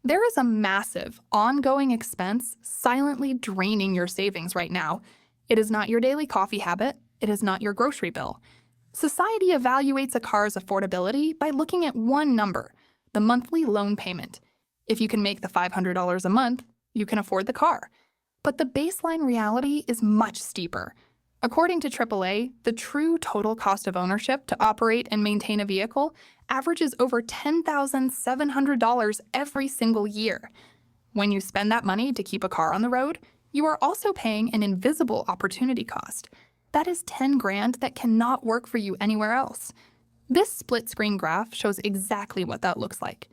There is a massive, ongoing expense silently draining your savings right now. It is not your daily coffee habit. It is not your grocery bill. Society evaluates a car's affordability by looking at one number, the monthly loan payment. If you can make the $500 a month, you can afford the car. But the baseline reality is much steeper. According to AAA, the true total cost of ownership to operate and maintain a vehicle averages over $10,700 every single year. When you spend that money to keep a car on the road, you are also paying an invisible opportunity cost. That is 10 grand that cannot work for you anywhere else. This split screen graph shows exactly what that looks like.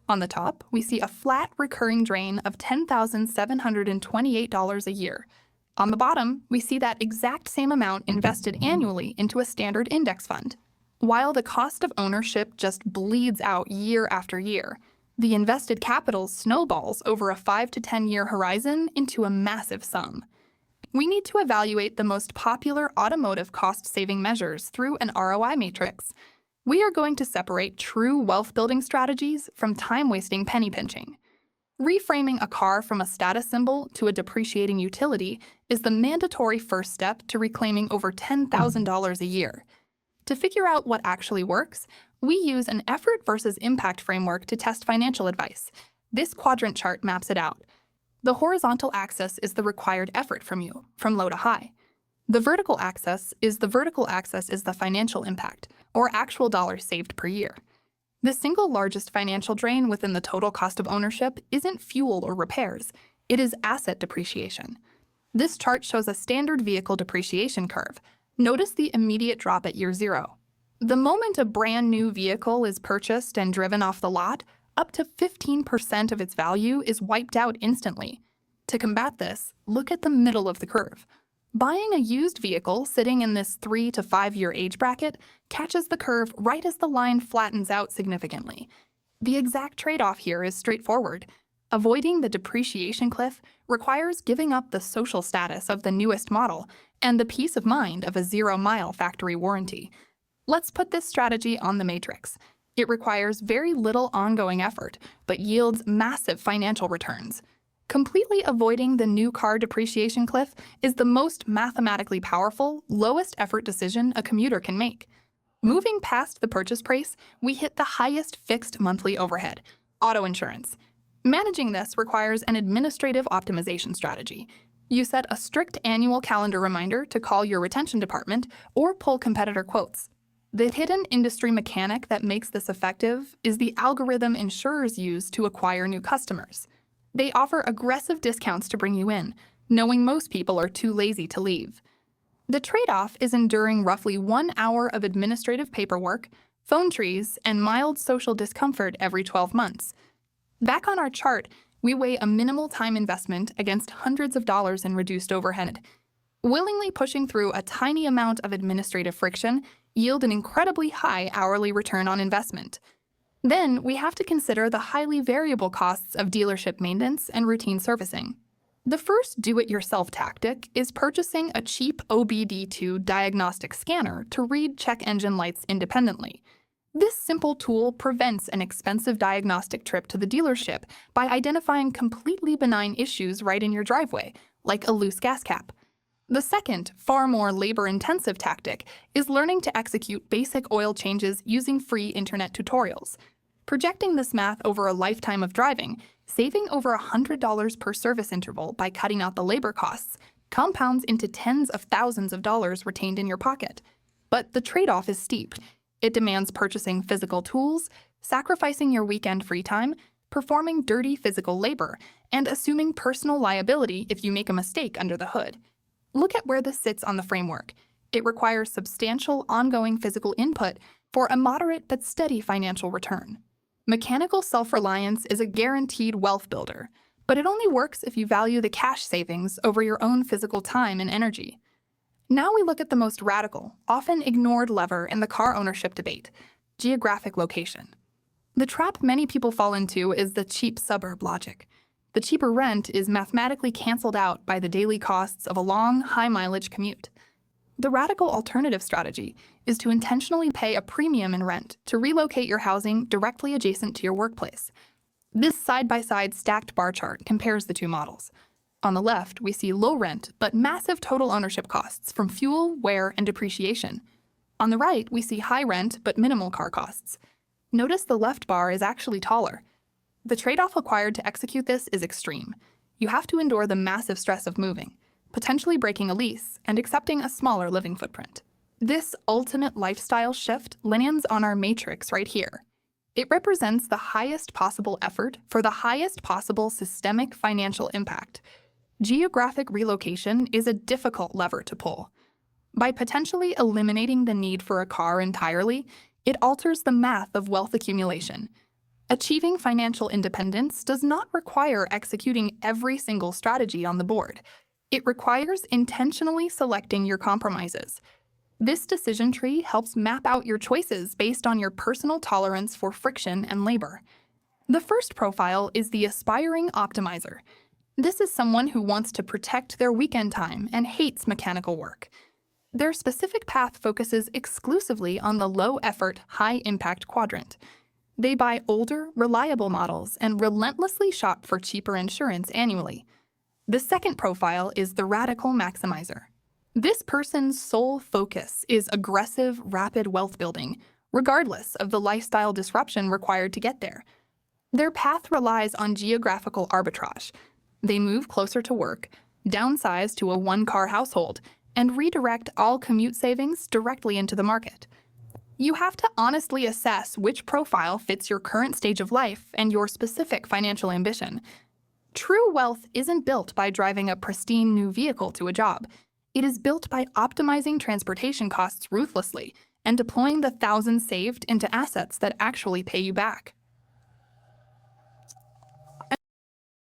On the top, we see a flat recurring drain of $10,728 a year. On the bottom, we see that exact same amount invested annually into a standard index fund. While the cost of ownership just bleeds out year after year, the invested capital snowballs over a 5 to 10 year horizon into a massive sum. We need to evaluate the most popular automotive cost-saving measures through an ROI matrix. We are going to separate true wealth-building strategies from time-wasting penny pinching. Reframing a car from a status symbol to a depreciating utility is the mandatory first step to reclaiming over $10,000 a year. To figure out what actually works, we use an effort versus impact framework to test financial advice. This quadrant chart maps it out. The horizontal axis is the required effort from you, from low to high. The vertical axis is the financial impact, or actual dollars saved per year. The single largest financial drain within the total cost of ownership isn't fuel or repairs, it is asset depreciation. This chart shows a standard vehicle depreciation curve. Notice the immediate drop at year zero. The moment a brand new vehicle is purchased and driven off the lot, up to 15% of its value is wiped out instantly. To combat this, look at the middle of the curve. Buying a used vehicle sitting in this 3 to 5 year age bracket catches the curve right as the line flattens out significantly. The exact trade-off here is straightforward. Avoiding the depreciation cliff requires giving up the social status of the newest model and the peace of mind of a 0-mile factory warranty. Let's put this strategy on the matrix. It requires very little ongoing effort, but yields massive financial returns. Completely avoiding the new car depreciation cliff is the most mathematically powerful, lowest effort decision a commuter can make. Moving past the purchase price, we hit the highest fixed monthly overhead, auto insurance. Managing this requires an administrative optimization strategy. You set a strict annual calendar reminder to call your retention department or pull competitor quotes. The hidden industry mechanic that makes this effective is the algorithm insurers use to acquire new customers. They offer aggressive discounts to bring you in, knowing most people are too lazy to leave. The trade-off is enduring roughly 1 hour of administrative paperwork, phone trees, and mild social discomfort every 12 months. Back on our chart, we weigh a minimal time investment against hundreds of dollars in reduced overhead. Willingly pushing through a tiny amount of administrative friction yield an incredibly high hourly return on investment. Then we have to consider the highly variable costs of dealership maintenance and routine servicing. The first do-it-yourself tactic is purchasing a cheap OBD2 diagnostic scanner to read check engine lights independently. This simple tool prevents an expensive diagnostic trip to the dealership by identifying completely benign issues right in your driveway, like a loose gas cap. The second, far more labor-intensive tactic is learning to execute basic oil changes using free internet tutorials. Projecting this math over a lifetime of driving, saving over $100 per service interval by cutting out the labor costs compounds into tens of thousands of dollars retained in your pocket. But the trade-off is steep. It demands purchasing physical tools, sacrificing your weekend free time, performing dirty physical labor, and assuming personal liability if you make a mistake under the hood. Look at where this sits on the framework. It requires substantial ongoing physical input for a moderate but steady financial return. Mechanical self-reliance is a guaranteed wealth builder, but it only works if you value the cash savings over your own physical time and energy. Now we look at the most radical, often ignored lever in the car ownership debate, geographic location. The trap many people fall into is the cheap suburb logic. The cheaper rent is mathematically canceled out by the daily costs of a long, high-mileage commute. The radical alternative strategy is to intentionally pay a premium in rent to relocate your housing directly adjacent to your workplace. This side-by-side stacked bar chart compares the two models. On the left, we see low rent but massive total ownership costs from fuel, wear, and depreciation. On the right, we see high rent but minimal car costs. Notice the left bar is actually taller. The trade-off required to execute this is extreme. You have to endure the massive stress of moving, potentially breaking a lease, and accepting a smaller living footprint. This ultimate lifestyle shift lands on our matrix right here. It represents the highest possible effort for the highest possible systemic financial impact. Geographic relocation is a difficult lever to pull. By potentially eliminating the need for a car entirely, it alters the math of wealth accumulation. Achieving financial independence does not require executing every single strategy on the board. It requires intentionally selecting your compromises. This decision tree helps map out your choices based on your personal tolerance for friction and labor. The first profile is the aspiring optimizer. This is someone who wants to protect their weekend time and hates mechanical work. Their specific path focuses exclusively on the low-effort, high-impact quadrant. They buy older, reliable models and relentlessly shop for cheaper insurance annually. The second profile is the radical maximizer. This person's sole focus is aggressive, rapid wealth building, regardless of the lifestyle disruption required to get there. Their path relies on geographical arbitrage. They move closer to work, downsize to a one-car household, and redirect all commute savings directly into the market. You have to honestly assess which profile fits your current stage of life and your specific financial ambition. True wealth isn't built by driving a pristine new vehicle to a job. It is built by optimizing transportation costs ruthlessly and deploying the thousands saved into assets that actually pay you back.